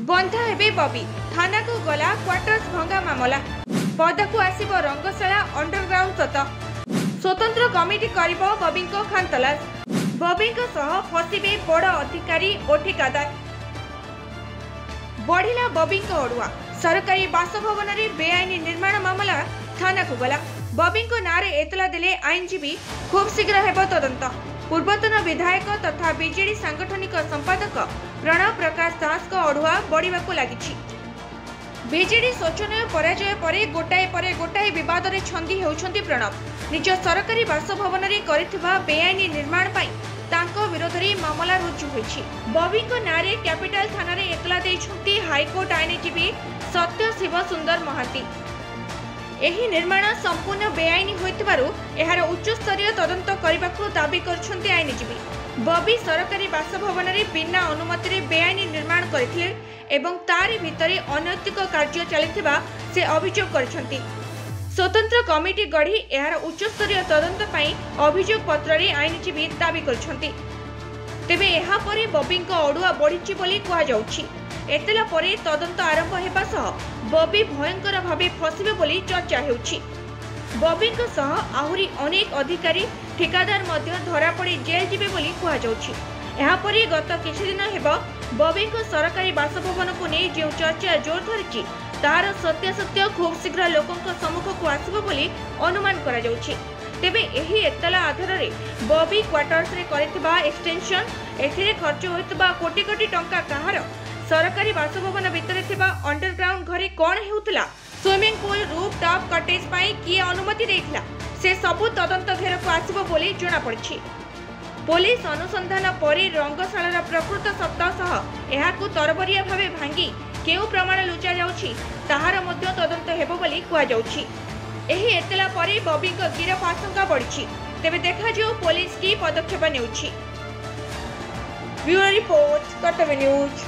बंधा हेबे बबी थाना को गला क्वार्टर्स भंगा मामला पद को आसिब रंगशाला अंडरग्राउंड सत स्वतंत्र कमिटी करिबो बबी को खानतलाश बबी को सह फसिबे बड़ अधिकारी और ठेकेदार बढ़िला बबी को अड़ुआ सरकारी बासभवन रे बेआईनी निर्माण मामला थाना को गला बबी को नारे एतला देले आईनजीवी खूब शीघ्र हेबो तदंत पूर्वतन विधायक तथा बीजेडी सांगठनिक संपादक प्रणव प्रकाश दास को अड़ुआ बढ़िबाकू लागिछि। बीजेडी शोचनीय पराजय परे गोटाए विवाद रे छंदी हेउछंती प्रणव निज सरकारी बासभवन रे करिथिबा बेआईनी निर्माण पई तांको विरोध रे मामला रुजु होइछि। बबी को नारे कैपिटल थाना रे एतला दैछंती हाईकोर्ट आईनजीवी सत्य शिव सुंदर महाती। एही निर्माण संपूर्ण बेआईनी होइतिबारु एहार उच्च स्तरीय तदंत करबाकू दाबी करछंती आईनजीवी। बबी सरकारी बासभवन रे बिना अनुमति रे बेआईनी निर्माण करथिले एवं तारि भितरे अनैतिक कार्य चलिथिबा से अभियोग करछंती। स्वतंत्र कमिटी गढ़ी एहार उच्च स्तरीय तदंत पई अभियोग पत्र रे आईनजीवी दाबी करछंती। तेबे एहा परे बबी को अड़ुआ बढ़िछि बोली कुहा जाउछि। एतला परे तदंत आरंभ हेबा सह बबी भयंकर भावे फसिबे बोली चर्चा हेउछि। बबी को सह आहुरी अनेक अधिकारी ठेकेदार मध्य धरा पड़ी जेल जिबे बोली कुहा जाउछि। एहा परे गत किछि दिन हेबा बबी को सरकारी बासभवन को नै जे चर्चा जोर धरिछि तार सत्यासत्य खूब शीघ्र लोकंक सम्मुख को आसिबो बोली अनुमान करा जाउछि। तेबे एही एतला आधार रे बबी क्वार्टर्स रे करितबा एक्सटेंशन एथिरे खर्च होइतबा कोटी कोटी टंका कहार सरकारी बासभवन भितर थिबा अंडरग्राउंड घरे कोन हेउतला swimming pool rooftop cottage पाई किए अनुमति देइथिला से सबु तदंत घेर को आसिबो बोली जणा पड़छि। पुलिस अनुसंधान परे रंगशालार प्रकृत सत्ता सह एहाकू तरबरिया भावे भांगी केउ प्रमाण लुचा जाउछि ताहार मध्य तदंत हेबो बोली कुहा जाउछि। एही एतला परे बबी को गिरफ आशंका बढ़िछि। तेबे देखा जो पुलिस की पदक्षेप नेउछि। ब्यूरो रिपोर्ट कर्तव्य न्यूज।